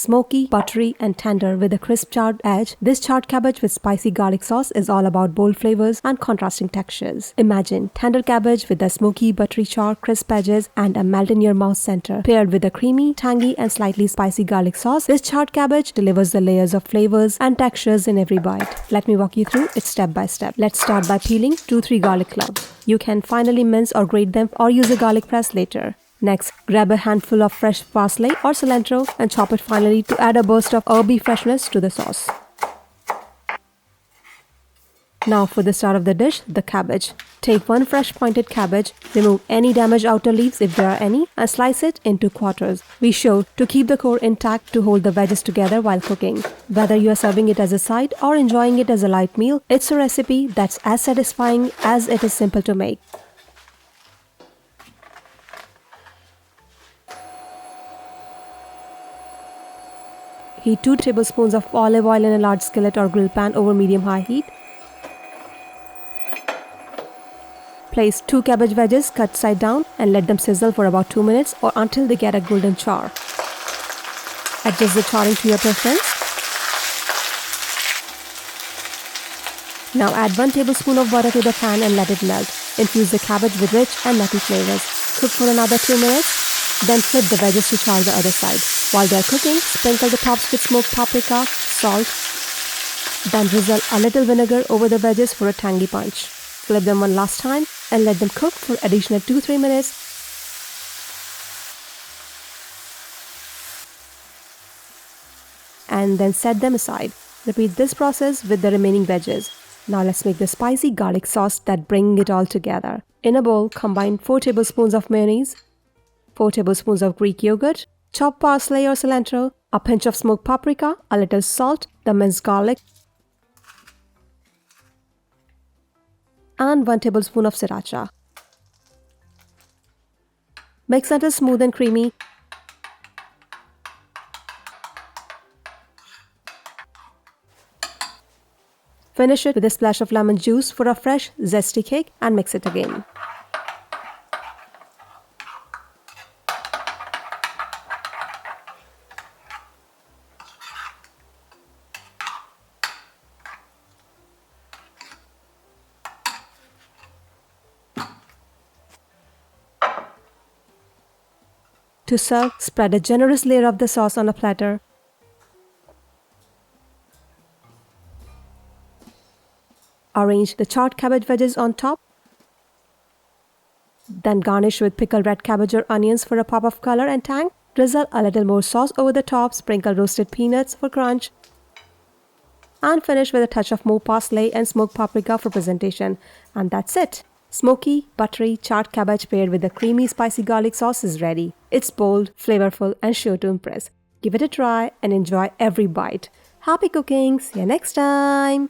Smoky, buttery, and tender with a crisp charred edge, this charred cabbage with spicy garlic sauce is all about bold flavors and contrasting textures. Imagine tender cabbage with a smoky, buttery char, crisp edges, and a melt-in-your-mouth center. Paired with a creamy, tangy, and slightly spicy garlic sauce, this charred cabbage delivers the layers of flavors and textures in every bite. Let me walk you through it step by step. Let's start by peeling 2-3 garlic cloves. You can finally mince or grate them or use a garlic press later. Next, grab a handful of fresh parsley or cilantro and chop it finely to add a burst of herby freshness to the sauce. Now for the start of the dish, the cabbage. Take one fresh pointed cabbage, remove any damaged outer leaves if there are any, and slice it into quarters. Be sure to keep the core intact to hold the veggies together while cooking. Whether you are serving it as a side or enjoying it as a light meal, it's a recipe that's as satisfying as it is simple to make. Heat 2 tablespoons of olive oil in a large skillet or grill pan over medium-high heat. Place 2 cabbage wedges cut side down and let them sizzle for about 2 minutes or until they get a golden char. Adjust the charring to your preference. Now add 1 tablespoon of butter to the pan and let it melt. Infuse the cabbage with rich and nutty flavors. Cook for another 2 minutes. Then flip the veggies to char the other side. While they are cooking, sprinkle the tops with smoked paprika, salt. Then drizzle a little vinegar over the veggies for a tangy punch. Flip them one last time and let them cook for additional 2-3 minutes. And then set them aside. Repeat this process with the remaining veggies. Now let's make the spicy garlic sauce that brings it all together. In a bowl, combine 4 tablespoons of mayonnaise, 4 tablespoons of Greek yogurt, chopped parsley or cilantro, a pinch of smoked paprika, a little salt, the minced garlic, and 1 tablespoon of sriracha. Mix until smooth and creamy. Finish it with a splash of lemon juice for a fresh, zesty kick and mix it again. To serve, spread a generous layer of the sauce on a platter. Arrange the charred cabbage wedges on top. Then garnish with pickled red cabbage or onions for a pop of color and tang. Drizzle a little more sauce over the top, sprinkle roasted peanuts for crunch. And finish with a touch of more parsley and smoked paprika for presentation. And that's it. Smoky, buttery, charred cabbage paired with a creamy, spicy garlic sauce is ready. It's bold, flavorful, and sure to impress. Give it a try and enjoy every bite. Happy cooking! See you next time!